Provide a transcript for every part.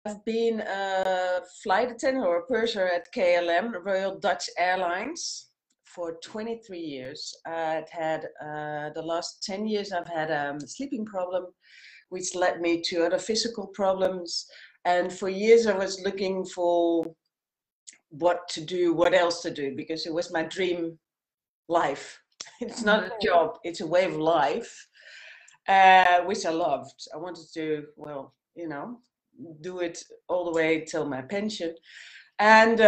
I've been a flight attendant or a purser at KLM, Royal Dutch Airlines, for 23 years. I've had the last 10 years I've had a sleeping problem, which led me to other physical problems. And for years I was looking for what to do, what else to do, because it was my dream life. It's not a job, it's a way of life, which I loved. I wanted to, well, you know, do it all the way till my pension. And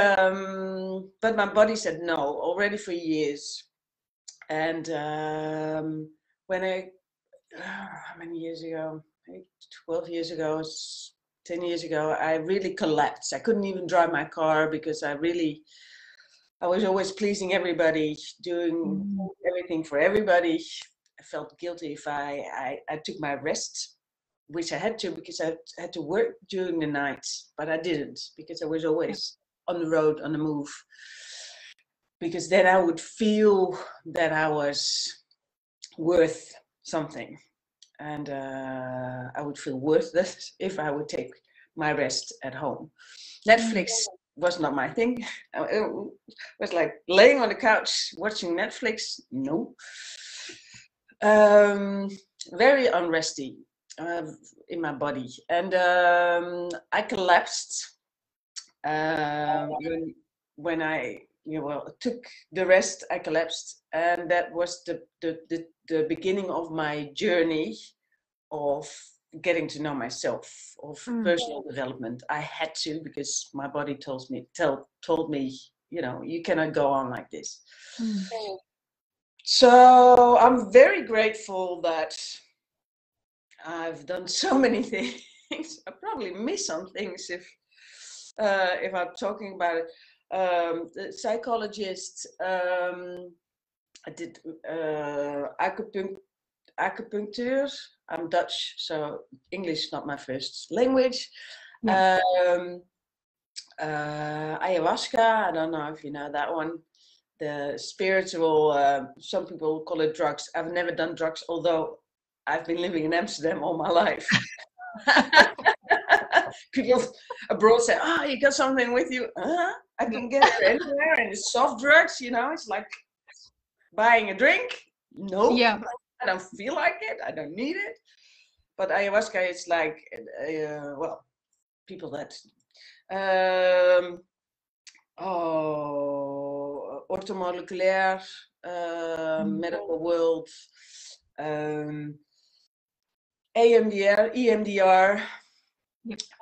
but my body said no already for years. And when how many years ago? 12 years ago, 10 years ago, I really collapsed. I couldn't even drive my car because I was always pleasing everybody, doing everything for everybody. I felt guilty if I took my rest, which I had to because I had to work during the night, but I didn't because I was always on the road, on the move. Because then I would feel that I was worth something. And I would feel worthless if I would take my rest at home. Netflix was not my thing. It was like laying on the couch watching Netflix. No. Very unresty in my body. And I collapsed when I took the rest. I collapsed. And that was the beginning of my journey of getting to know myself, of personal development. I had to, because my body told me, you know, you cannot go on like this. So I'm very grateful that I've done so many things. I probably miss some things if I'm talking about it. The psychologist, I did acupuncture. I'm Dutch, so English is not my first language. Ayahuasca, I don't know if you know that one. The spiritual, some people call it drugs. I've never done drugs, although I've been living in Amsterdam all my life. People abroad say, "Oh, you got something with you?" I can get it anywhere, and it's soft drugs, you know. It's like buying a drink. No, I don't feel like it. I don't need it. But ayahuasca is like, well, people that, orthomolecular, medical world, EMDR,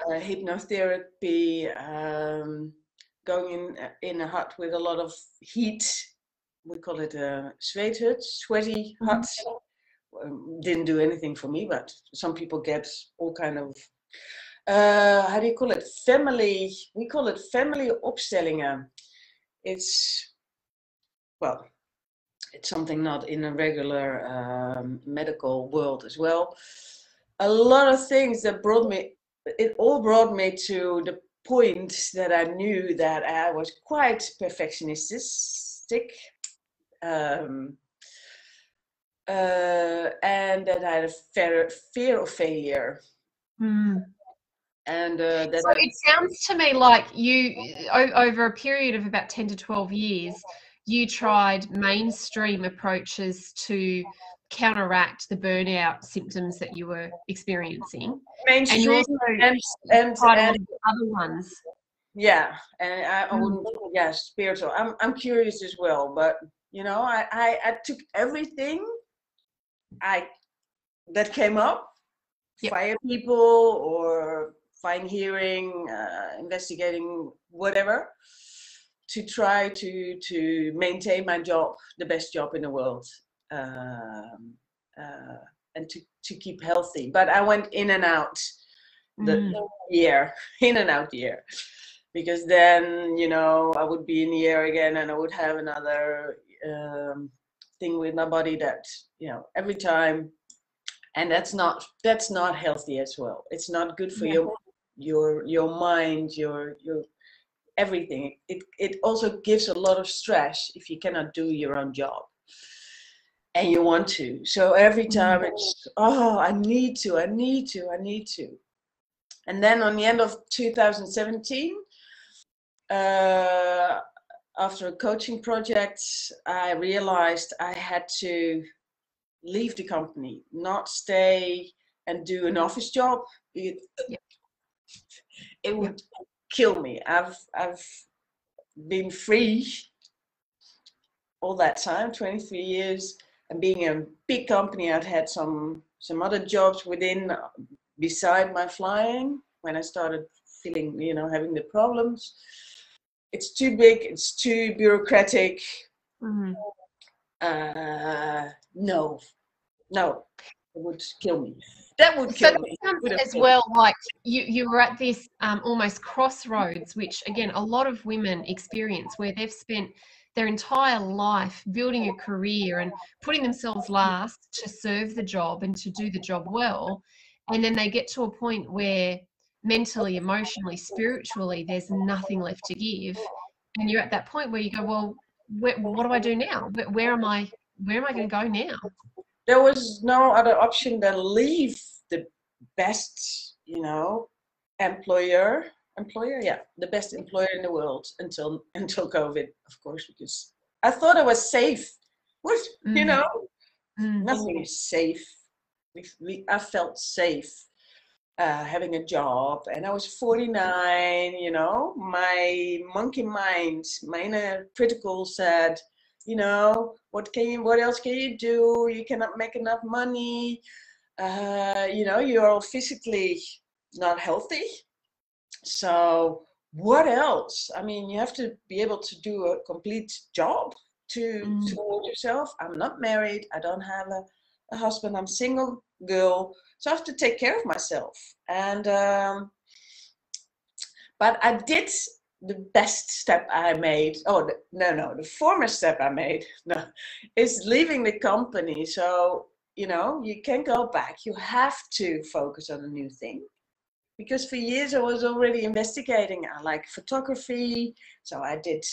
hypnotherapy, going in a hut with a lot of heat. We call it a zweethut, sweaty hut. Didn't do anything for me, but some people get all kind of, how do you call it? Family, we call it family opstellingen. It's, well, it's something not in a regular medical world as well. A lot of things that it all brought me to the point that I knew that I was quite perfectionistic. And that I had a fear of failure. And so it sounds to me like you, over a period of about 10 to 12 years, you tried mainstream approaches to counteract the burnout symptoms that you were experiencing. Mainstream, and you also and other ones. Yeah, and I wouldn't, spiritual. I'm curious as well, but you know, I took everything that came up, fire people or fine hearing, investigating, whatever, to try to maintain my job, the best job in the world, and to keep healthy. But I went in and out the year, in and out year. Because then, you know, I would be in the air again and I would have another thing with my body that, you know, every time, and that's not healthy as well. It's not good for your mind, your everything. It also gives a lot of stress if you cannot do your own job and you want to. So every time it's, I need to. And then on the end of 2017, after a coaching project, I realized I had to leave the company, not stay and do an office job. It would kill me. I've been free all that time, 23 years, and being a big company, I'd had some other jobs within, beside my flying, when I started feeling, having the problems. It's too big, it's too bureaucratic. Mm-hmm. No, it would kill me. That would kill me. Sounds as well like you were at this almost crossroads, which again a lot of women experience, where they've spent their entire life building a career and putting themselves last to serve the job and to do the job well, and then they get to a point where mentally, emotionally, spiritually there's nothing left to give, and you're at that point where you go, well, what do I do now? Where am I going to go now? There was no other option than leave the best, employer, the best employer in the world until COVID, of course, because I thought I was safe. Nothing is safe. I felt safe having a job, and I was 49. My monkey mind, my inner critical said, what else can you do? You cannot make enough money. You're physically not healthy. So what else? I mean, you have to be able to do a complete job to support yourself. I'm not married. I don't have a husband. I'm a single girl. So I have to take care of myself. And, but I did the best step I made. The former step I made is leaving the company. So, you can't go back. You have to focus on a new thing. Because for years I was already investigating. I like photography. So I did,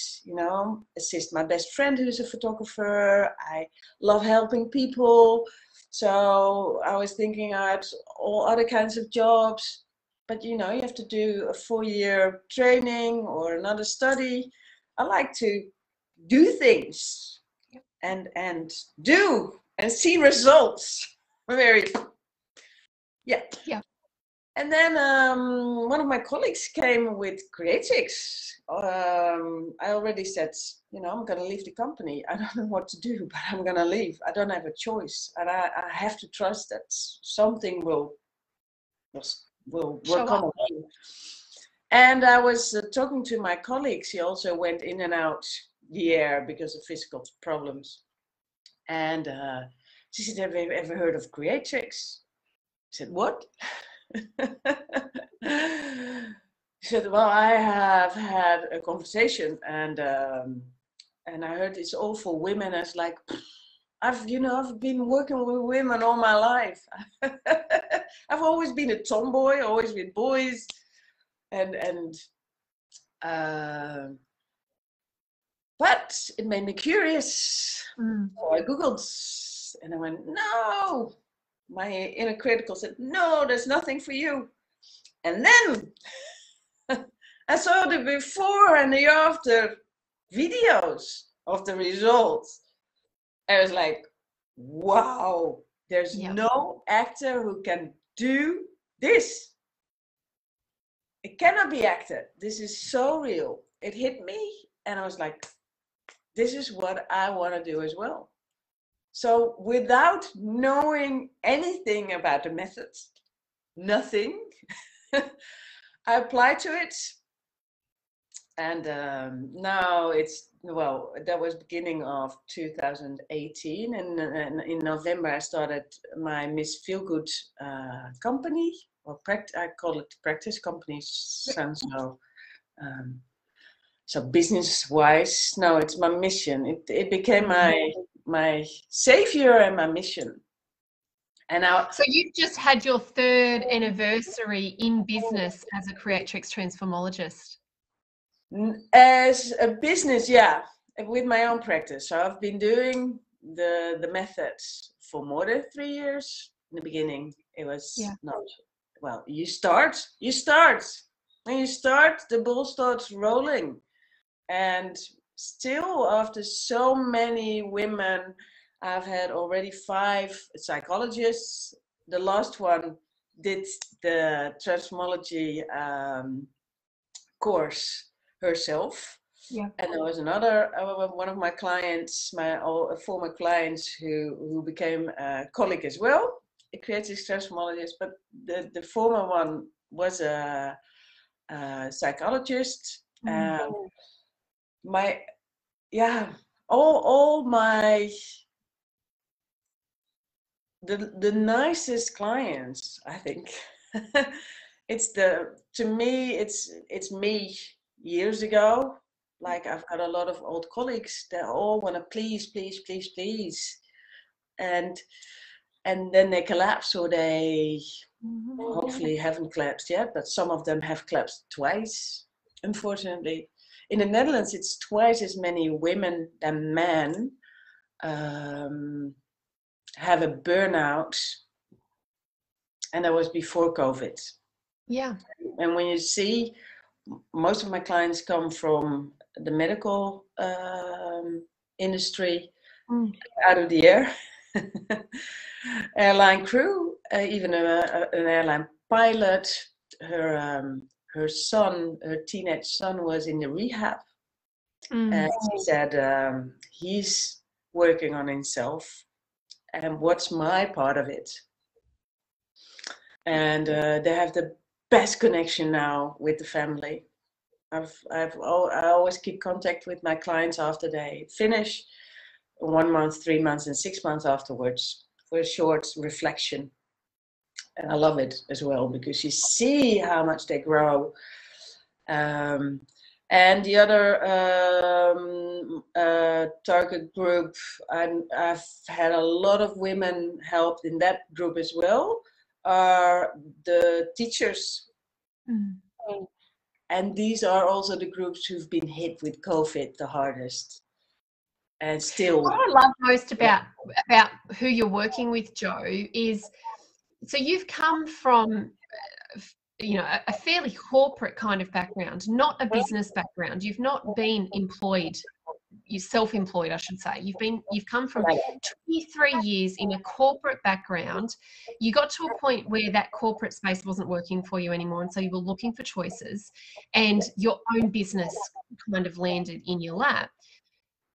assist my best friend who's a photographer. I love helping people. So I was thinking out all other kinds of jobs. But you have to do a 4-year training or another study. I like to do things and do and see results. And then one of my colleagues came with CREATRIX. I already said, I'm going to leave the company. I don't know what to do, but I'm going to leave. I don't have a choice, and I have to trust that something will come along. And I was talking to my colleagues. He also went in and out the air because of physical problems. And she said, "Have you ever heard of CREATRIX?" I said, "What?" She said, "Well, I have had a conversation, and I heard it's all for women." I was like, I've been working with women all my life. I've always been a tomboy, always with boys, but it made me curious. So I Googled, and I went, no. My inner critical said, no, there's nothing for you. And then I saw the before and the after videos of the results. I was like, wow, there's no actor who can do this. It cannot be acted. This is so real. It hit me, and I was like, this is what I want to do as well. So without knowing anything about the methods, nothing, I applied to it. And now that was beginning of 2018. And in November, I started my Miss Feelgood company. Or I call it practice company. Sounds so business-wise. No, it's my mission. It became my savior and my mission. And now, so you've just had your 3rd anniversary in business as a CREATRIX Transformologist. As a business, with my own practice. So I've been doing the methods for more than 3 years. In the beginning, it was not well, you start, when you start, the ball starts rolling. And still, after so many women, I've had already 5 psychologists. The last one did the transformology course herself. Yeah. And there was another one of my clients, my former clients, who became a colleague as well, a CREATRIX Transformologist. But the former one was a psychologist. My all my the nicest clients, I think. It's to me it's me years ago. Like, I've got a lot of old colleagues that all want to please, please, please, please, and then they collapse, or they hopefully haven't collapsed yet, but some of them have collapsed twice, unfortunately. In the Netherlands, it's twice as many women than men have a burnout, and that was before COVID. Yeah. And when you see, most of my clients come from the medical industry, out of the air, airline crew, even an airline pilot. Her son, her teenage son, was in the rehab, and she said he's working on himself. And what's my part of it? And they have the best connection now with the family. I always keep contact with my clients after they finish, 1 month, 3 months, and 6 months afterwards, for a short reflection. And I love it as well, because you see how much they grow. And the other target group, I've had a lot of women helped in that group as well, are the teachers. And these are also the groups who've been hit with COVID the hardest. And still, what I love most about who you're working with, Jo, is so you've come from a fairly corporate kind of background, not a business background. You've not been employed. You're self-employed, I should say. You've come from 23 years in a corporate background. You got to a point where that corporate space wasn't working for you anymore, and so you were looking for choices, and your own business kind of landed in your lap.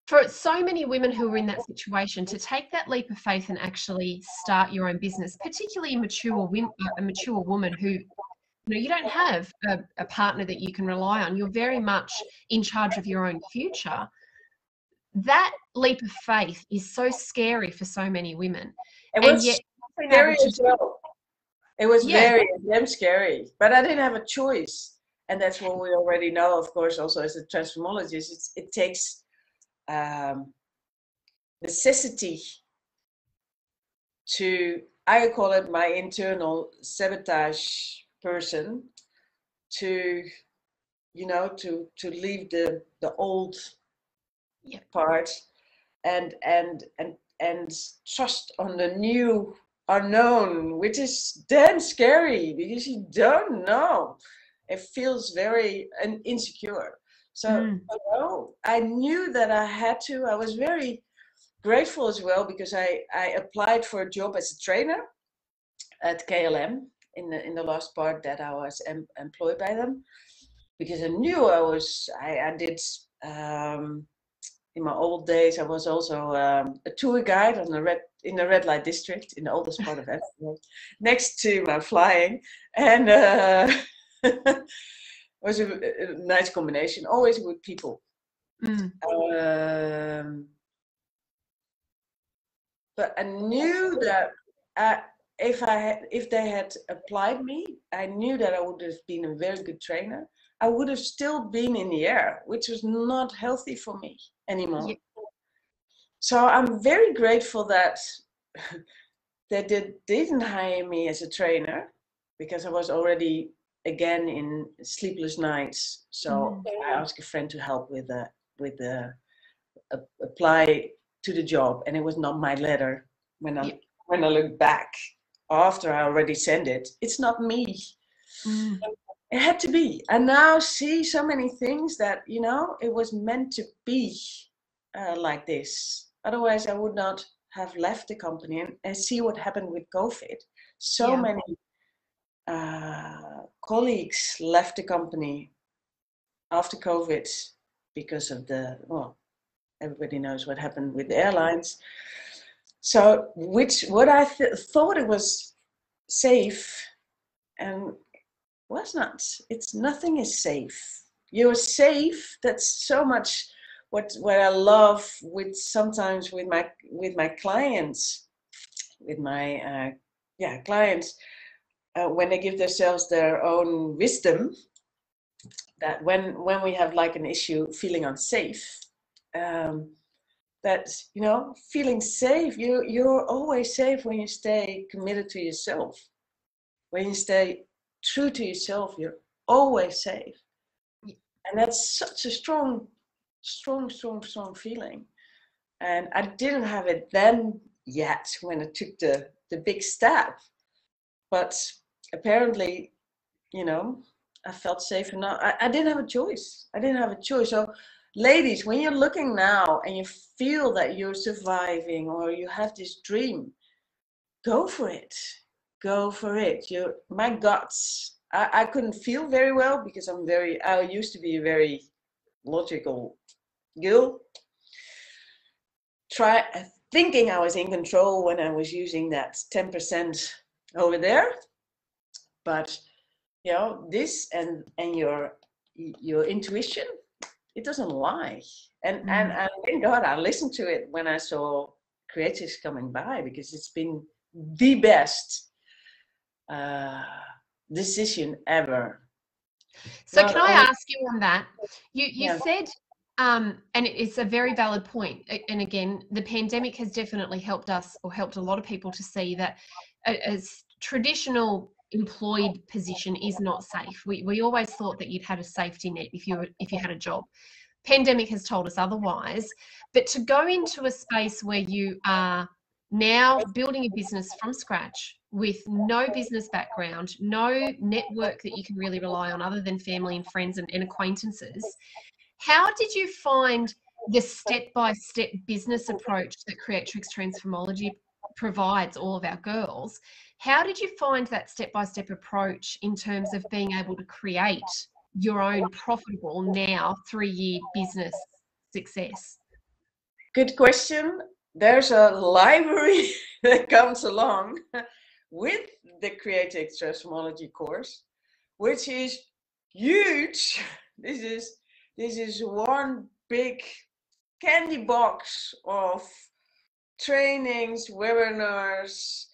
For so many women who are in that situation, to take that leap of faith and actually start your own business, particularly a mature woman who, you don't have a partner that you can rely on. You're very much in charge of your own future. That leap of faith is so scary for so many women. And yet, scary as well. It was very damn scary, but I didn't have a choice. And that's what we already know, of course, also as a transformologist. It takes necessity to, I call it my internal sabotage person, to leave the old part and trust on the new unknown, which is damn scary because you don't know. It feels very insecure. So I knew that I had to. I was very grateful as well, because I applied for a job as a trainer at KLM in the last part that I was employed by them, because I knew I did in my old days. I was also a tour guide in the red light district in the oldest part of Amsterdam, next to my flying, and it was a nice combination, always with people. But I knew that if they had applied me, I knew that I would have been a very good trainer. I would have still been in the air, which was not healthy for me anymore. Yeah. So I'm very grateful that they didn't hire me as a trainer, because I was already again in sleepless nights. So I asked a friend to help with the apply to the job, and it was not my letter when I look back after I already sent it, it's not me. Mm. It had to be. I now see so many things that, you know, it was meant to be like this. Otherwise, I would not have left the company, and see what happened with COVID. So Yeah. many colleagues left the company after COVID because of the, well, everybody knows what happened with the airlines. So, what I thought it was safe, and was not. It's nothing is safe. You're safe. That's so much what I love with sometimes with my clients, with my clients when they give themselves their own wisdom. That when we have like an issue, feeling unsafe. That, you know, feeling safe, you're always safe when you stay committed to yourself. When you stay true to yourself, you're always safe. And that's such a strong feeling. And I didn't have it then yet when I took the big step. But apparently, you know, I felt safe enough. I didn't have a choice. I didn't have a choice. So ladies, when you're looking now and you feel that you're surviving or you have this dream, go for it. Go for it. My guts. I couldn't feel very well because I used to be a very logical girl. Thinking I was in control when I was using that 10% over there. But, you know, this and your intuition, it doesn't lie. And thank God I listened to it when I saw CREATRIX coming by, because it's been the best decision ever. So can I ask you on that? You said, and it's a very valid point. And again, the pandemic has definitely helped us, or helped a lot of people to see that as traditional employed position is not safe. We always thought that you'd had a safety net if you had a job. Pandemic has told us otherwise. But to go into a space where you are now building a business from scratch with no business background, no network that you can really rely on other than family and friends and acquaintances, how did you find the step-by-step business approach that CREATRIX Transformology provides all of our girls? How did you find that step-by-step approach in terms of being able to create your own profitable now 3-year business success? Good question. There's a library that comes along with the CREATRIX Transformology course, which is huge. This is one big candy box of trainings, webinars,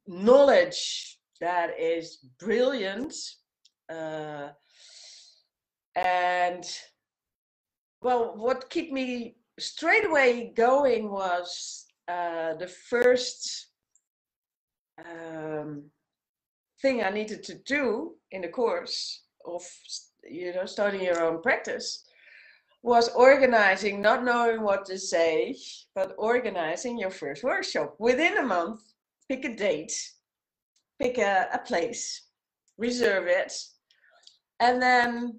knowledge that is brilliant. And well, what kept me straight away going was the first thing I needed to do in the course of, you know, starting your own practice, was organizing, not knowing what to say, but organizing your first workshop. Within a month, pick a date, pick a place, reserve it, and then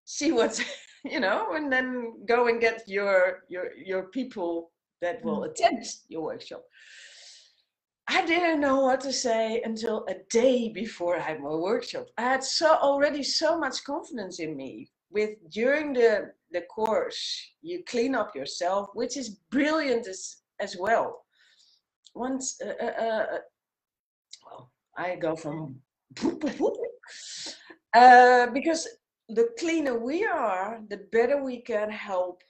see what's, you know, and then go and get your people that will attend your workshop. I didn't know what to say until a day before I had my workshop. I had already so much confidence in me. During the course, you clean up yourself, which is brilliant as well. Once, well, I go from because the cleaner we are, the better we can help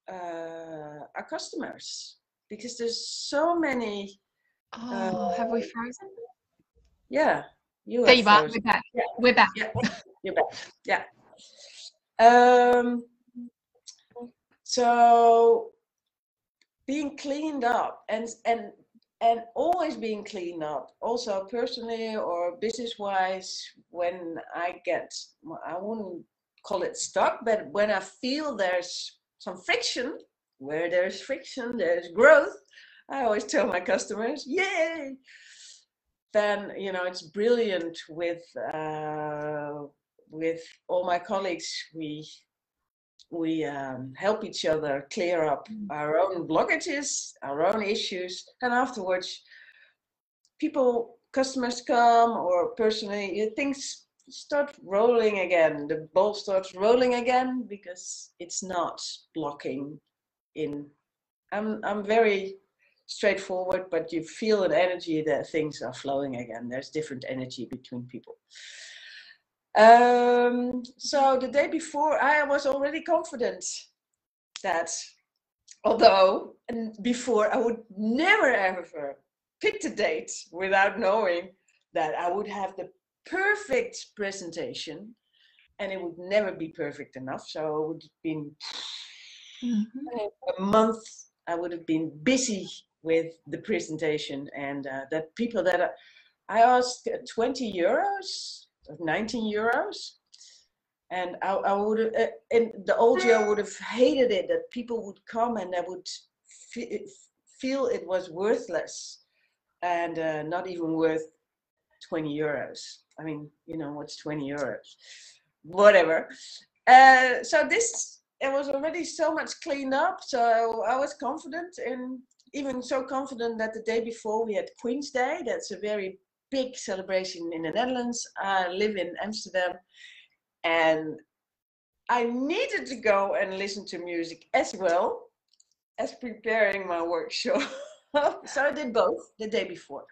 our customers. Because there's so many. Have we frozen? Yeah, you There have you are. frozen. We're back. Yeah. We're back. Yeah, you're back. Yeah. So being cleaned up and always being cleaned up, also personally or business-wise, when I wouldn't call it stuck, but when I feel there's some friction where there's friction, there's growth. I always tell my customers, yay! Then, you know, it's brilliant with all my colleagues. We help each other clear up our own blockages, our own issues, and afterwards, customers come, or personally, things start rolling again. The ball starts rolling again because it's not blocking in. I'm very straightforward, but you feel an energy that things are flowing again. There's different energy between people. So the day before, I was already confident that, although before I would never ever pick the date without knowing that I would have the perfect presentation, and it would never be perfect enough. So it would have been a month. I would have been busy with the presentation, and that people that I asked 20 euros, 19 euros. And I would have, in the old year, would have hated it that people would come and they would feel it was worthless and not even worth 20 euros. I mean, you know, what's 20 euros? Whatever. So it was already so much cleaned up. So I was confident, and even so confident that the day before we had Queen's Day. That's a very big celebration in the Netherlands. I live in Amsterdam. And I needed to go and listen to music as well as preparing my workshop. So I did both the day before.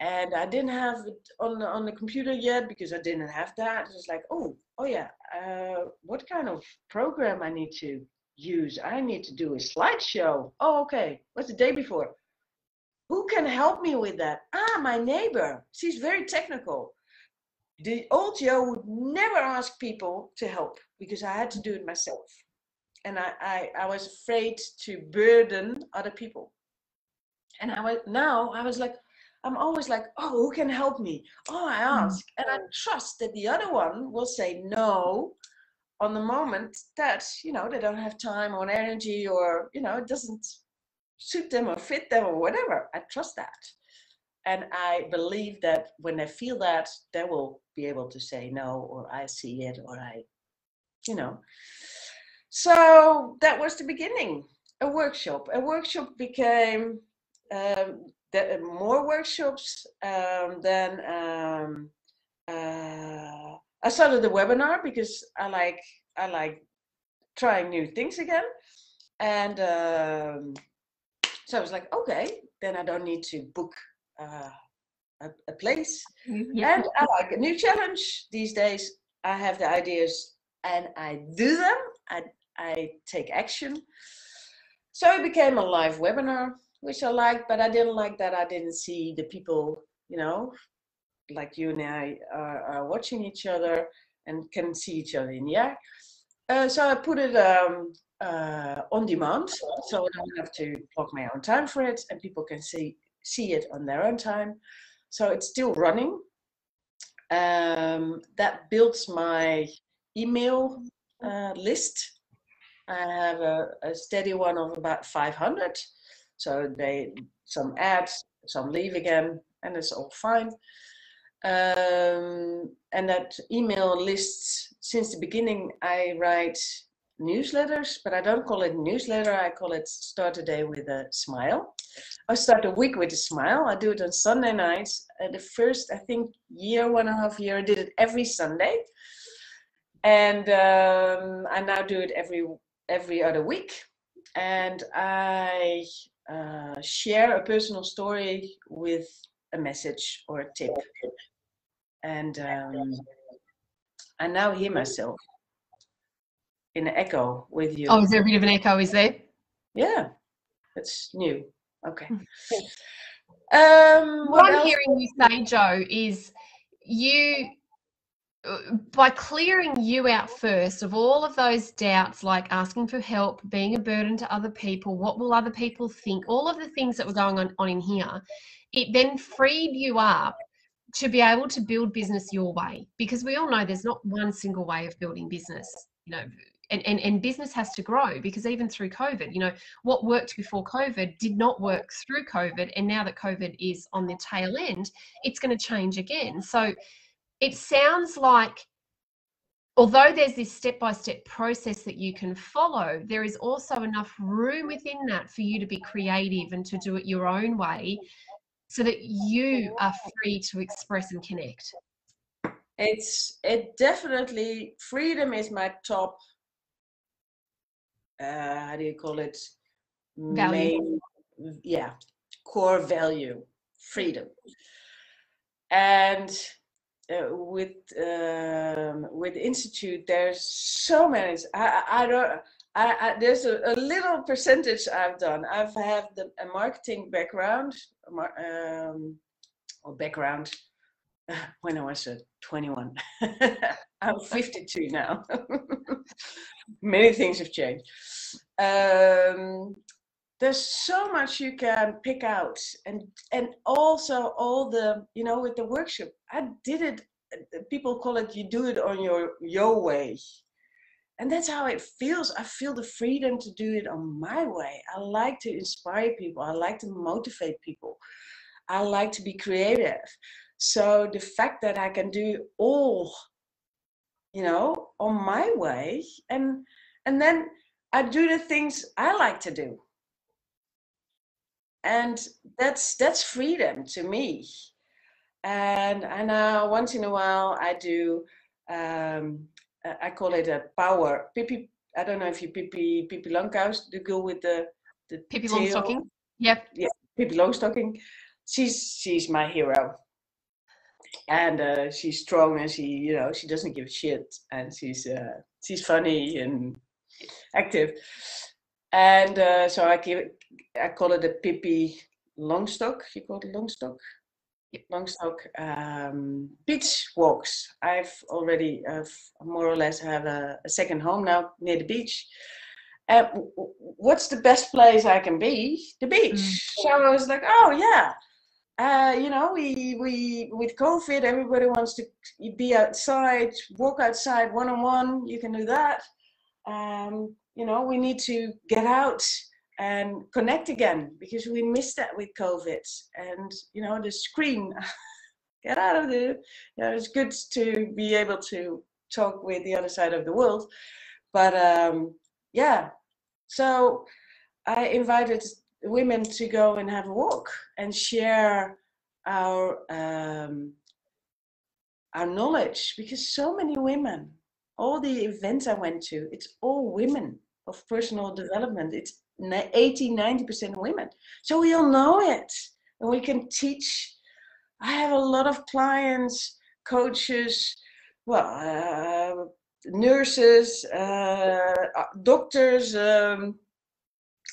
And I didn't have it on the computer yet because I didn't have that. It was like, oh yeah, what kind of program I need to use? I need to do a slideshow. Oh, okay. What's the day before? Who can help me with that? My neighbor. She's very technical. The old Joe would never ask people to help because I had to do it myself. And I was afraid to burden other people. And I was like, I'm always like, oh, who can help me? Oh, I ask. And I trust that the other one will say no on the moment that, you know, they don't have time or energy, or, you know, it doesn't suit them or fit them or whatever. I trust that. And I believe that when they feel that, they will be able to say no, or I see it, or you know. So that was the beginning, a workshop. A workshop became more workshops. Then I started a webinar because I like trying new things again. And so I was like, okay, then I don't need to book a place. Yeah. And I like a new challenge. These days I have the ideas and I do them. I take action. So it became a live webinar, which I liked, but I didn't like that I didn't see the people, you know, like you and I are watching each other and can see each other in the eye. So I put it on demand, so I don't have to block my own time for it, and people can see it on their own time. So it's still running. That builds my email list. I have a steady one of about 500. So some ads, some leave again, and it's all fine. And that email lists, since the beginning, I write newsletters, but I don't call it newsletter. I call it start a day with a smile. I start a week with a smile. I do it on Sunday nights. The first, I think, 1.5 years, I did it every Sunday. And I now do it every other week. And I share a personal story with a message or a tip. And I now hear myself in an echo with you. Oh, is there a bit of an echo, is there? Yeah, that's new. Okay. What I'm hearing you say, Jo, is you, by clearing you out first of all of those doubts, like asking for help, being a burden to other people, what will other people think, all of the things that were going on in here, it then freed you up to be able to build business your way, because we all know there's not one single way of building business. You know, and business has to grow, because even through COVID, you know, what worked before COVID did not work through COVID, and now that COVID is on the tail end, it's going to change again. So it sounds like, although there's this step-by-step process that you can follow, there is also enough room within that for you to be creative and to do it your own way, so that you are free to express and connect. It definitely, freedom is my top, how do you call it? Value. Core value, freedom. And with Institute, there's so many. There's a little percentage I've done. I've had a marketing background, or background when I was 21. I'm 52 now. Many things have changed. There's so much you can pick out, and also all the, you know, with the workshop, I did it. People call it, you do it on your way. And that's how it feels. I feel the freedom to do it on my way. I like to inspire people. I like to motivate people. I like to be creative. So the fact that I can do all, you know, on my way, and then I do the things I like to do. And that's freedom to me. And once in a while I do, I call it a power. Pippi, I don't know if you Pippi Longkous, the girl with the Pippi tail. Longstocking. Yep. Yeah, Pippi Longstocking. She's my hero. And she's strong, and she doesn't give a shit, and she's funny and active. And so I call it a Pippi Longstock. You call it Longstock? Yep. Longstock beach walks. I've more or less have a second home now near the beach. What's the best place I can be? The beach. So I was like, oh yeah. We with COVID, everybody wants to be outside, walk outside one-on-one. You can do that. We need to get out and connect again, because we missed that with COVID. And the screen, get out of the. It's good to be able to talk with the other side of the world, but So I invited women to go and have a walk and share our knowledge, because so many women, all the events I went to, it's all women of personal development. It's 80-90% women. So we all know it, and we can teach. I have a lot of clients, coaches, nurses, doctors,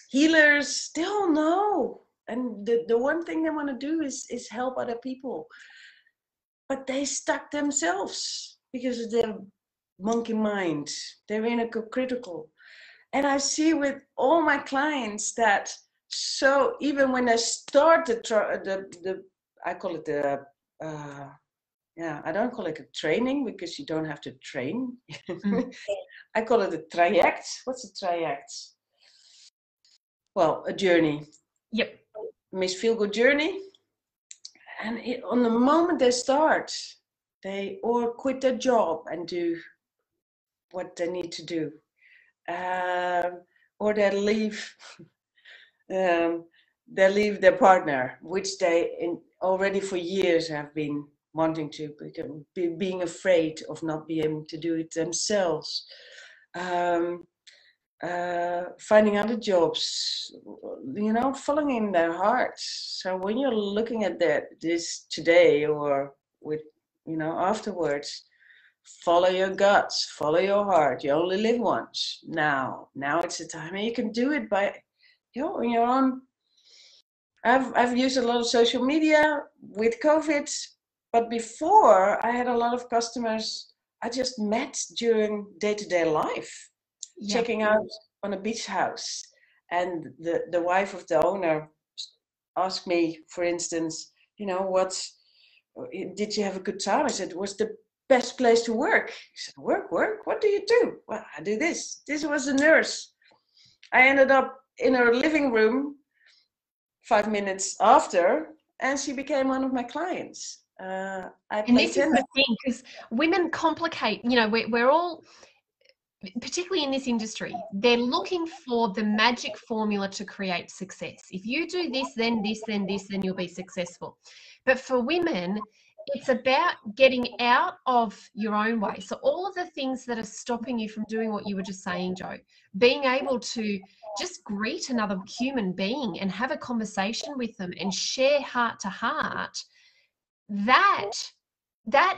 healers. They all know, and the one thing they want to do is help other people, but they stuck themselves because of their monkey mind. They're inner critical. And I see with all my clients that, so even when they start the I call it the I don't call it a training, because you don't have to train. I call it a traject. What's a traject? Well, a journey. Yep. Miss Feel Good journey. And on the moment they start, they or quit their job and do what they need to do, or they leave. They leave their partner, which they already for years have been wanting to, being afraid of not being able to do it themselves. Finding other jobs, following their hearts. So when you're looking at this today, or with, afterwards, follow your guts, follow your heart. You only live once. Now it's the time, and you can do it by, on your own. I've used a lot of social media with COVID, but before I had a lot of customers I just met during day-to-day life. Yep. Checking out on a beach house, and the wife of the owner asked me, for instance, did you have a good time? I said, was the best place to work. He said, work? What do you do? Well, I do this. This was a nurse. I ended up in her living room 5 minutes after, and she became one of my clients. I And played this is tennis. the thing, because women complicate, you know, we're all, particularly in this industry, they're looking for the magic formula to create success. If you do this, then this, then this, then you'll be successful. But for women, it's about getting out of your own way. So all of the things that are stopping you from doing what you were just saying, Joe, being able to just greet another human being and have a conversation with them and share heart to heart, that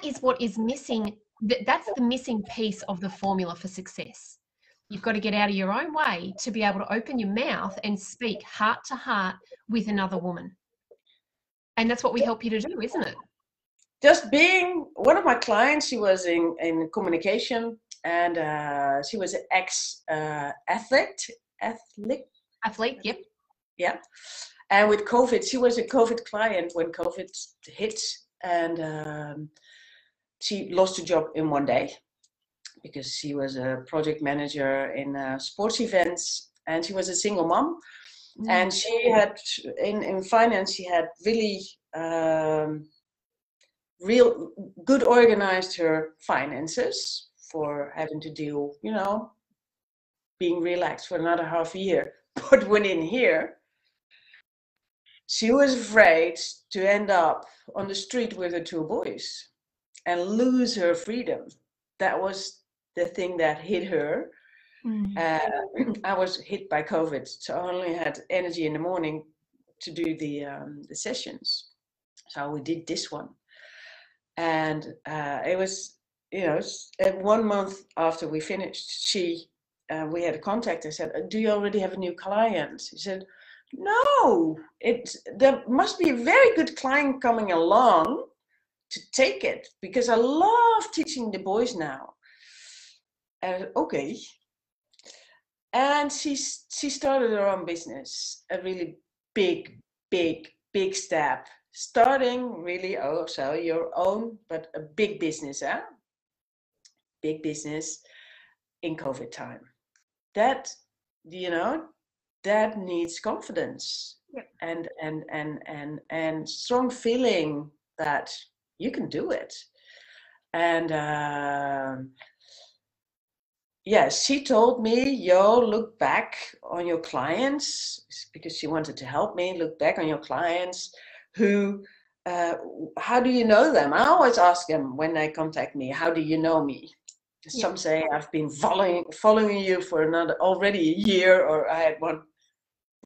is what is missing. That's the missing piece of the formula for success. You've got to get out of your own way to be able to open your mouth and speak heart to heart with another woman. And that's what we help you to do, isn't it? Just being one of my clients, she was in communication, and she was an ex-athlete. Athlete, yep. Yeah. And with COVID, she was a COVID client when COVID hit, and she lost her job in one day because she was a project manager in sports events, and she was a single mom. And she had, in finance, she had really real good organized her finances for having to deal, you know, being relaxed for another half year. But when in here, she was afraid to end up on the street with her 2 boys and lose her freedom. That was the thing that hit her. I was hit by COVID, so I only had energy in the morning to do the sessions. So we did this one. And it was, you know, 1 month after we finished, we had a contact. I said, do you already have a new client? She said, no, there must be a very good client coming along to take it, because I love teaching the boys now. And okay. And she started her own business, a really big step. Starting really, so your own, but a big business, huh? Big business in COVID time. That, you know, that needs confidence. Yep. And strong feeling that you can do it. And yeah, she told me, yo, look back on your clients, because she wanted to help me, look back on your clients who, how do you know them? I always ask them when they contact me, how do you know me? Yeah. Some say, I've been following you for already a year, or I had one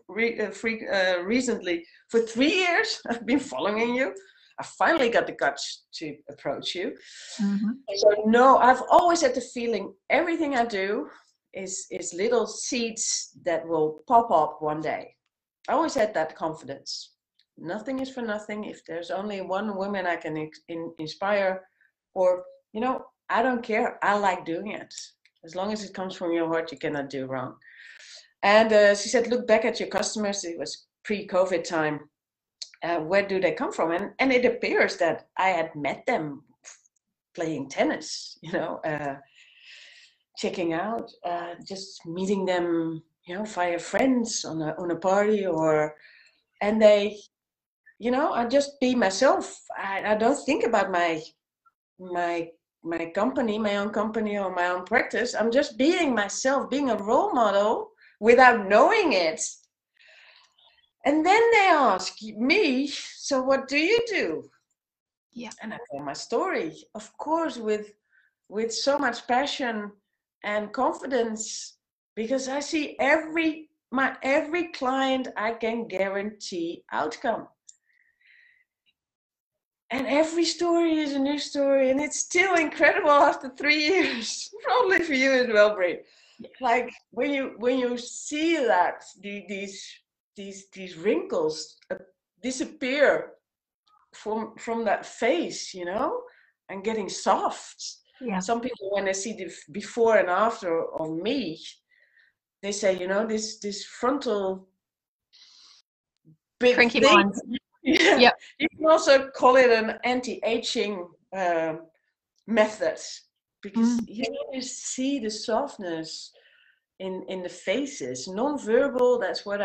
recently, for 3 years, I've been following you. I finally got the guts to approach you. Mm-hmm. So no, I've always had the feeling everything I do is little seeds that will pop up one day. I always had that confidence. Nothing is for nothing. If there's only one woman I can inspire, or, you know, I don't care. I like doing it. As long as it comes from your heart, you cannot do wrong. And she said, look back at your customers. It was pre-COVID time. Where do they come from? And it appears that I had met them playing tennis, you know, checking out, just meeting them, you know, via friends on a party, and they, you know, I just be myself. I don't think about my company, my own company, or my own practice. I'm just being myself, being a role model without knowing it. And then they ask me, so what do you do? Yeah. And I tell my story, of course, with so much passion and confidence, because I see every client, I can guarantee outcome. And every story is a new story, and it's still incredible after 3 years. Probably for you as well, Brie. Like when you see that these wrinkles disappear from that face, you know, and getting soft. Yeah. Some people, when they see the before and after of me, they say, you know, this frontal big cranky thing. lines. Yeah. Yep. You can also call it an anti-aging method, because Mm. you see the softness in the faces, non-verbal. That's what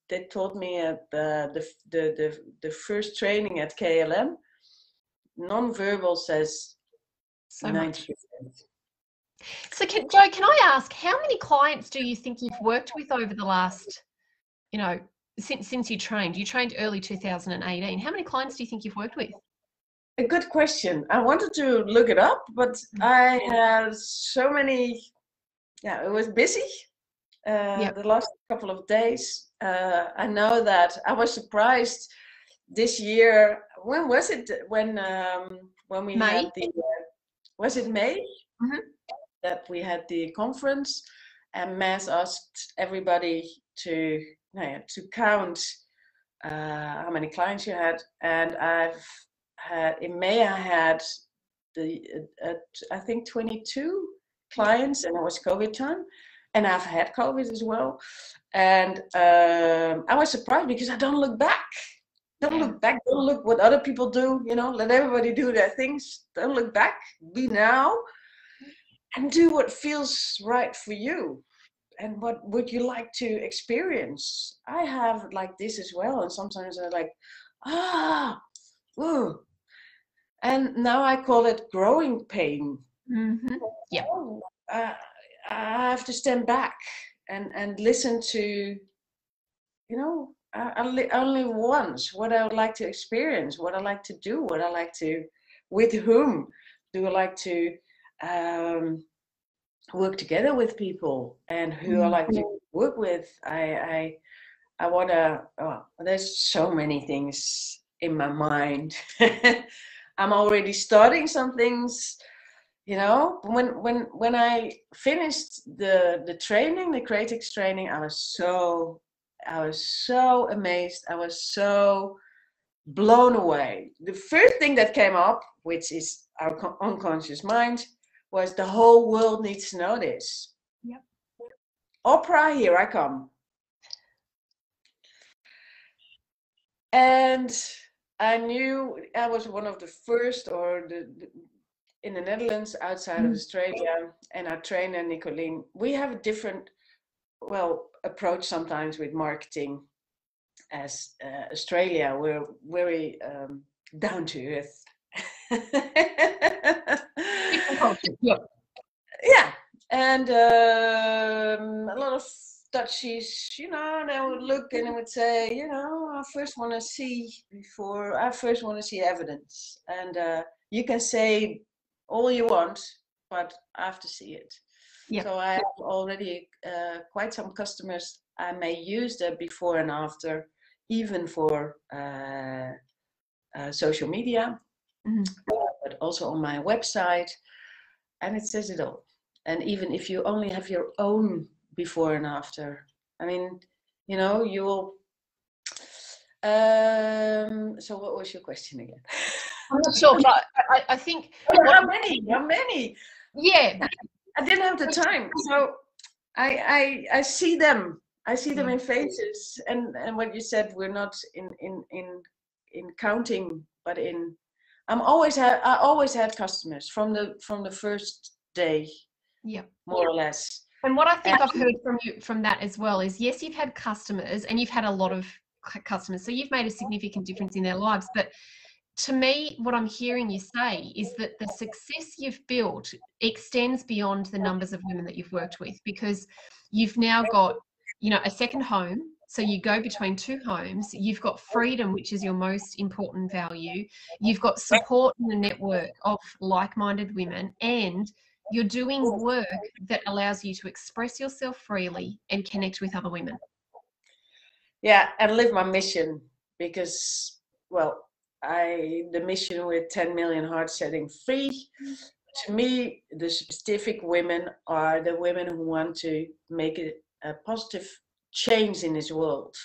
they taught me at the first training at KLM. Non-verbal says So much. 90%. So, Joe, can I ask, how many clients do you think you've worked with over the last, since you trained? You trained early 2018. How many clients do you think you've worked with? A good question. I wanted to look it up, but I had so many. Yeah, it was busy Yep. the last couple of days. I know that I was surprised this year. When was it? When we May? had the was it May Mhm. that we had the conference, and Mass asked everybody to count how many clients you had, and I've had in May I had I think 22 clients, and it was COVID time, and I've had COVID as well, and I was surprised because I don't look back. Don't look back. Don't look what other people do. Let everybody do their things. Don't look back. Be now, and do what feels right for you. And what would you like to experience? I have like this as well, and sometimes I'm like, ooh. And now I call it growing pain. Mm-hmm. Yeah. I have to stand back and listen to, only once what I would like to experience, what I like to do, what I like to, with whom do I like to work together with people, and who I like to work with. I want to. There's so many things in my mind. I'm already starting some things. When I finished the training, the CREATRIX training, I was so amazed. I was so blown away. The first thing that came up, which is our unconscious mind, was the whole world needs to know this. Yep. Oprah, here I come. And I knew I was one of the first, in the Netherlands, outside of Australia, and our trainer, Nicolene, we have a different, approach sometimes with marketing as Australia. We're very down to earth. Different culture. Yep. Yeah, and a lot of Dutchies, they would look and they would say, I first want to see evidence. And you can say all you want, but I have to see it. Yep. So I have already quite some customers. I may use the before and after, even for social media, but also on my website. And it says it all. And even if you only have your own before and after, I mean, you will. So what was your question again? I'm not sure, but I think. How many? Yeah. I didn't have the time. So I see them. I see them in faces. And what you said, we're not in counting, but in. I always had customers from the first day, more or less. And what I think I've heard from you from that as well is, yes, you've had customers, and you've had a lot of customers, so you've made a significant difference in their lives. But to me, what I'm hearing you say is that the success you've built extends beyond the numbers of women that you've worked with, because you've now got, a second home. So you go between two homes. You've got freedom, which is your most important value. You've got support in a network of like-minded women, and you're doing work that allows you to express yourself freely and connect with other women. Yeah, and live my mission, because, the mission with 10 million hearts setting free, to me, the specific women are the women who want to make a positive change in this world.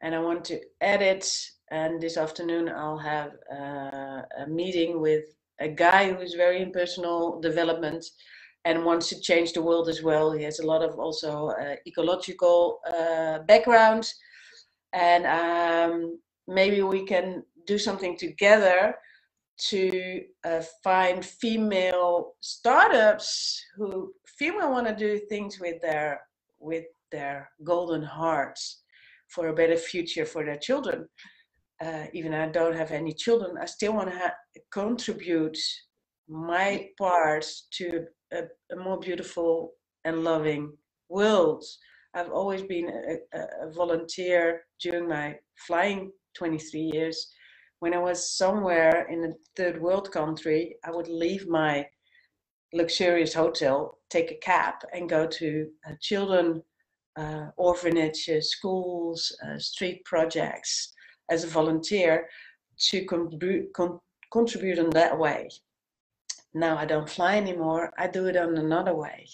And I want to edit, and this afternoon I'll have a meeting with a guy who's very in personal development and wants to change the world as well. He has a lot of also ecological background, and maybe we can do something together to find female startups who female want to do things with their golden hearts for a better future for their children. Even I don't have any children, I still want to contribute my part to a more beautiful and loving world. I've always been a volunteer during my flying 23 years. When I was somewhere in a third world country, I would leave my luxurious hotel, take a cab, and go to children, orphanages, schools, street projects as a volunteer to contribute in that way. Now I don't fly anymore. I do it on another way.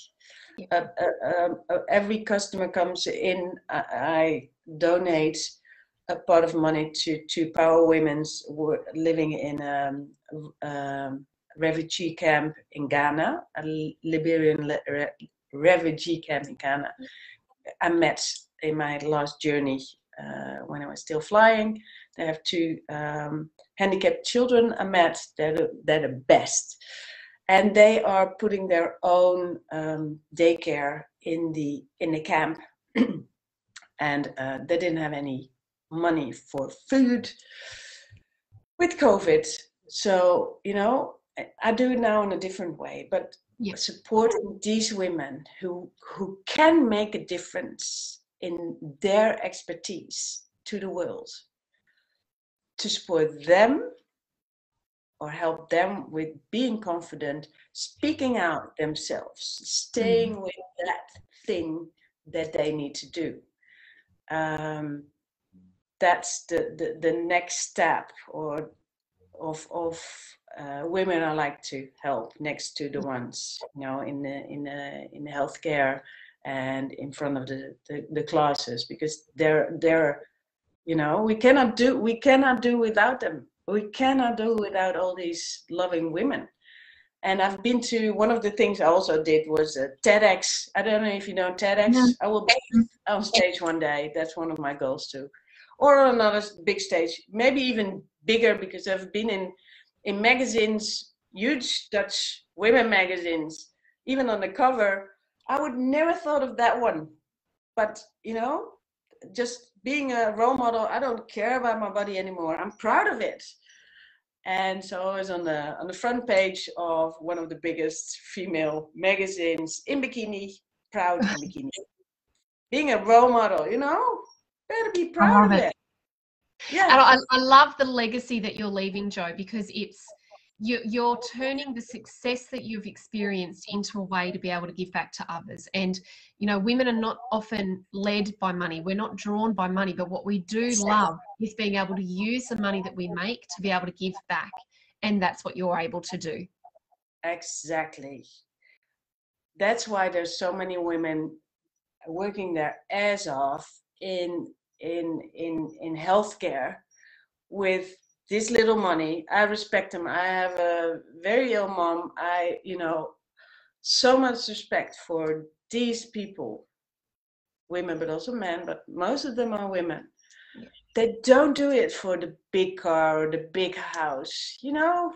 Every customer comes in, I donate a part of money to power women living in a refugee camp in Ghana, a Liberian refugee camp in Ghana. I met in my last journey when I was still flying. They have two handicapped children I met. They're the best. And they are putting their own daycare in the camp. And they didn't have any money for food with COVID. So, you know, I do it now in a different way, but supporting these women who can make a difference in their expertise to the world, to support them or help them with being confident, speaking out themselves, staying with that thing that they need to do. That's the next step of women I like to help, next to the ones, you know, in the healthcare and in front of the classes, because they're you know, we cannot do without them. We cannot do without all these loving women. And I've been to, one of the things I also did was a TEDx. I don't know if you know TEDx. I will be on stage one day. That's one of my goals too. Or on another big stage, maybe even bigger, because I've been in magazines, huge Dutch women magazines, even on the cover. I would never thought of that one. But, you know, just being a role model, I don't care about my body anymore. I'm proud of it. And so I was on the front page of one of the biggest female magazines in bikini, proud in bikini. Being a role model, you know, better be proud of it. Yeah. And I love the legacy that you're leaving, Jo, because it's you're turning the success that you've experienced into a way to be able to give back to others. And, you know, women are not often led by money. We're not drawn by money, but what we do love is being able to use the money that we make to be able to give back. And that's what you're able to do. Exactly. That's why there's so many women working their ass off in healthcare with this little money. I respect them. I have a very ill mom. You know, so much respect for these people, women, but also men, but most of them are women. Yeah. They don't do it for the big car or the big house. You know,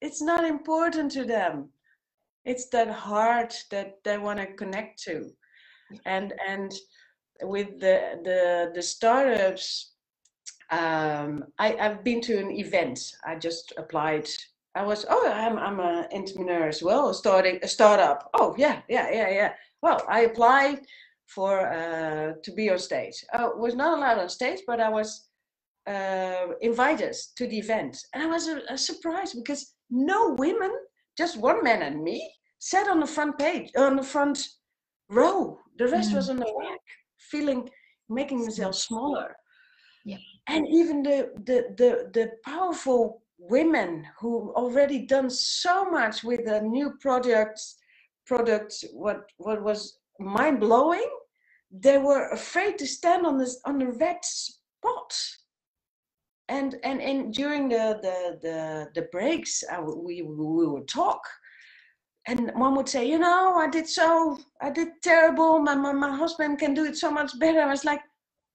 it's not important to them. It's that heart that they want to connect to. Yeah. And with the startups, I've been to an event. I just applied. I'm an entrepreneur as well, starting a startup. Oh yeah. Well, I applied for to be on stage. I was not allowed on stage, but I was invited to the event, and I was surprised because no women, just one man and me, sat on the front page, on the front row. The rest was on the back, making themselves smaller. Yeah. And even the powerful women who already done so much with the new products, what was mind blowing, they were afraid to stand on the red spot. And during the breaks, we would talk. And one would say, you know, I did terrible. My husband can do it so much better. I was like,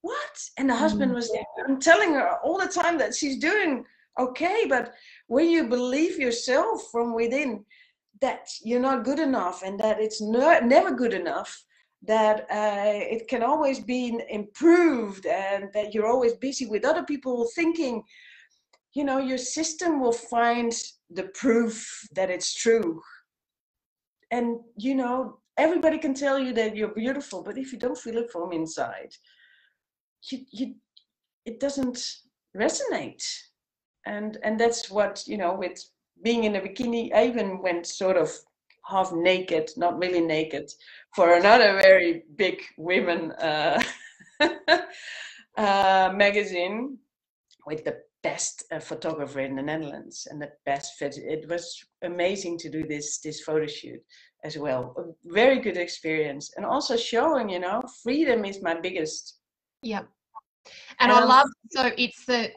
what? And the husband was there. I'm telling her all the time that she's doing okay, but when you believe yourself from within that you're not good enough and that it's never good enough, that it can always be improved, and that you're always busy with other people thinking, you know, your system will find the proof that it's true. And, you know, everybody can tell you that you're beautiful, but if you don't feel it from inside, it doesn't resonate. And that's what, you know, with being in a bikini, I even went sort of half naked, not really naked, for another very big women magazine with the best photographer in the Netherlands and the best fit. It was amazing to do this photo shoot as well. A very good experience, and also showing, you know, freedom is my biggest. Yeah. And I love, so it's the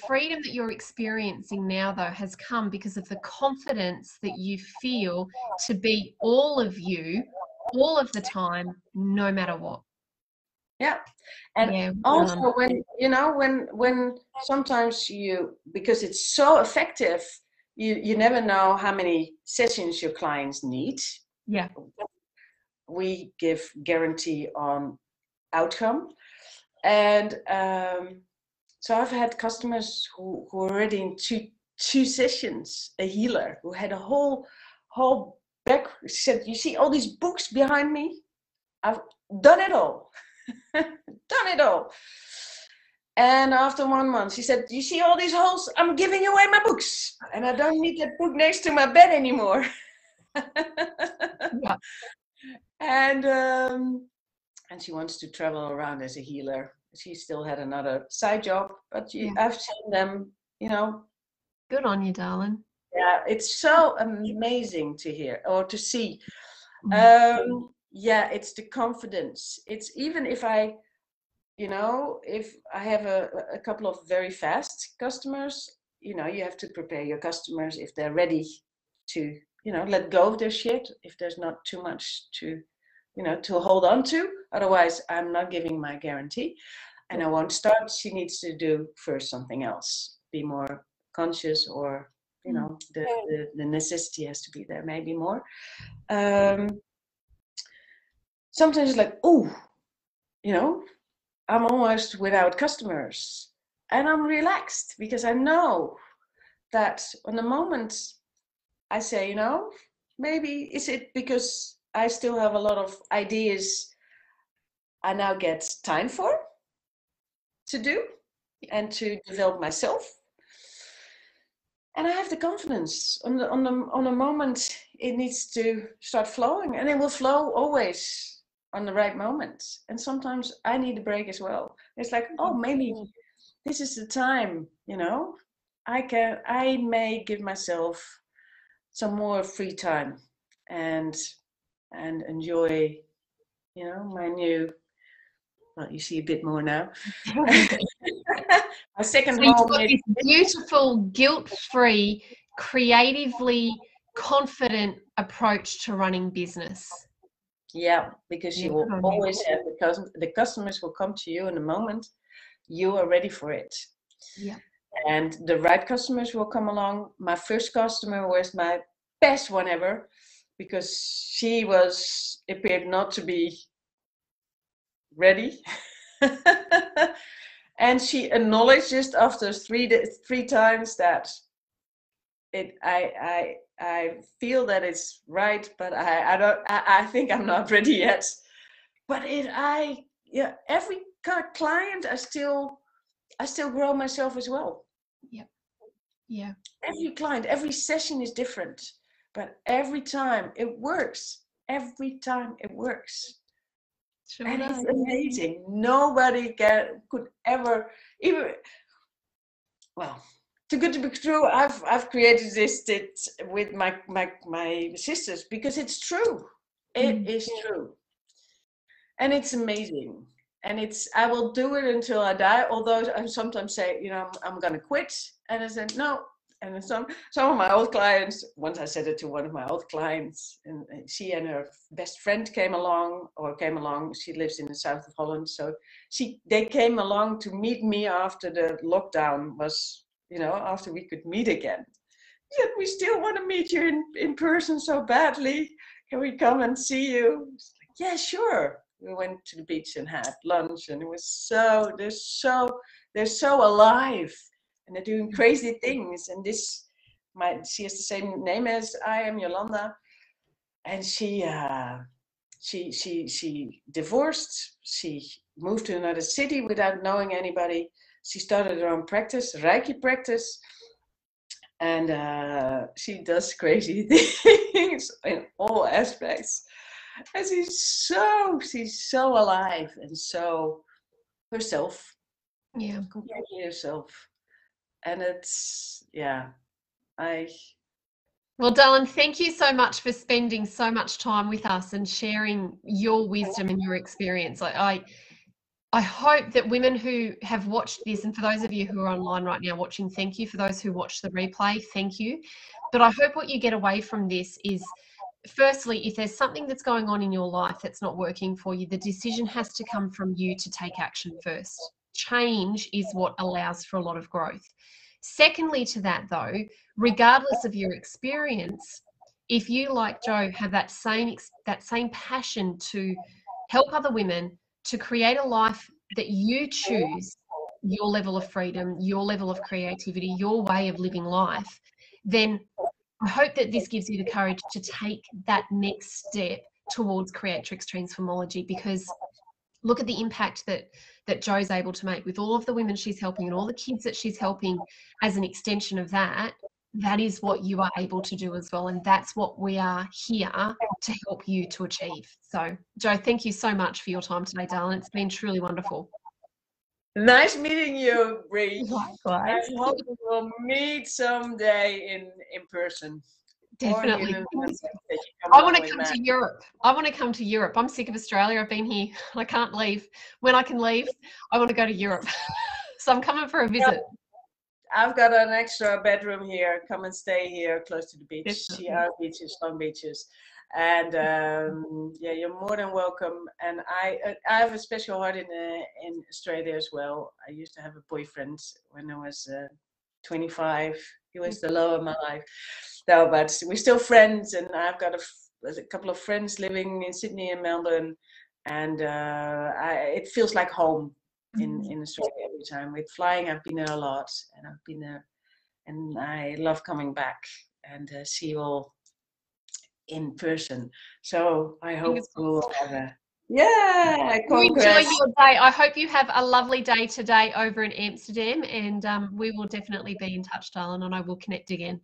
freedom that you're experiencing now, though, has come because of the confidence that you feel to be all of you, all of the time, no matter what. Yeah. And also when, you know, when sometimes because it's so effective, you never know how many sessions your clients need. Yeah. We give guarantee on outcome. And so I've had customers who already in two sessions, a healer who had a whole back, said, you see all these books behind me? I've done it all. Done it all. And after 1 month, she said, you see all these holes? I'm giving away my books. And I don't need that book next to my bed anymore. Yeah. And she wants to travel around as a healer. She still had another side job, but I've seen them, you know. Good on you, darling. Yeah, it's so amazing to hear or to see. Yeah, it's the confidence. It's even if I, you know, if I have a couple of very fast customers, you know, you have to prepare your customers if they're ready to, you know, let go of their shit, if there's not too much to, you know, to hold on to. Otherwise, I'm not giving my guarantee and I won't start. She needs to do first something else, be more conscious, or, you know, the necessity has to be there, maybe more. Sometimes it's like, oh, you know, I'm almost without customers and I'm relaxed because I know that on the moment I say, you know, maybe is it because I still have a lot of ideas I now get time for to do and to develop myself. And I have the confidence on a moment it needs to start flowing, and it will flow always on the right moment. And sometimes I need a break as well. It's like, oh, maybe this is the time, you know, I may give myself some more free time and enjoy, you know, my new, well, you see a bit more now. My second so home. This beautiful, guilt-free, creatively confident approach to running business. Yeah, because you will always have the customers will come to you in the moment you are ready for it. Yeah. And the right customers will come along. My first customer was my best one ever because she appeared not to be ready. And she acknowledged just after three times that I feel that it's right, but I think I'm not ready yet. But every client I still grow myself as well. Yeah. Yeah. Every client, every session is different, but every time it works. Every time it works. Sure and does. It's amazing. Nobody could ever even. Well, too good to be true. I've created this with my sisters because it's true. It is true, and it's amazing. And I will do it until I die. Although I sometimes say, you know, I'm gonna quit, and I said no. And some of my old clients, once I said it to one of my old clients, and she and her best friend came along. She lives in the south of Holland, so they came along to meet me after the lockdown was, you know, after we could meet again. said, we still want to meet you in person so badly. Can we come and see you? Yeah, sure. We went to the beach and had lunch, and it was they're so alive, and they're doing crazy things. And she has the same name as I am, Yolanda, and she divorced. She moved to another city without knowing anybody. She started her own practice, Reiki practice, and she does crazy things in all aspects. And she's so alive and so herself. Yeah. Completely herself. And it's, yeah, Well, darling, thank you so much for spending so much time with us and sharing your wisdom and your experience. I hope that women who have watched this, and for those of you who are online right now watching, thank you. For those who watch the replay, thank you. But I hope what you get away from this is, firstly, if there's something that's going on in your life that's not working for you, the decision has to come from you to take action first. Change is what allows for a lot of growth. Secondly to that, though, regardless of your experience, if you, like Jo, have that same passion to help other women to create a life that you choose, your level of freedom, your level of creativity, your way of living life, then I hope that this gives you the courage to take that next step towards CREATRIX Transformology, because look at the impact that Jo's able to make with all of the women she's helping and all the kids that she's helping. As an extension of that, that is what you are able to do as well. And that's what we are here to help you to achieve. So, Jo, thank you so much for your time today, darling. It's been truly wonderful. nice meeting you, Bree. Likewise. I hope we will meet someday in person. Definitely. I I want to come to Europe. I want to come to Europe. I'm sick of Australia. I've been here. I can't leave. When I can leave, I want to go to Europe. So I'm coming for a visit. I've got an extra bedroom here. Come and stay here close to the beach. Definitely. See our beaches, long beaches. And yeah, you're more than welcome. And I have a special heart in Australia as well. I used to have a boyfriend when I was 25. He was the love of my life. No, but we're still friends, and I've got a couple of friends living in Sydney and Melbourne, and it feels like home in Australia every time. With flying, I've been there a lot, and I've been there, and I love coming back and see you all in person. So I hope we'll have a You enjoy your day. I hope you have a lovely day today over in Amsterdam, and we will definitely be in touch, darling, and I will connect again.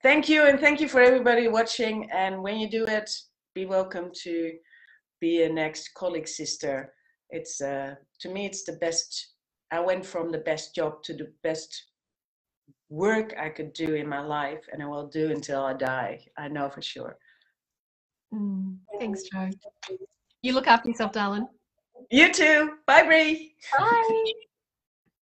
Thank you, and thank you for everybody watching. And when you do it, be welcome to be a next colleague sister. It's to me, it's the best. I went from the best job to the best work I could do in my life, and I will do until I die. I know for sure. Thanks, Jo. You look after yourself, darling. You too. Bye, Bree. Bye.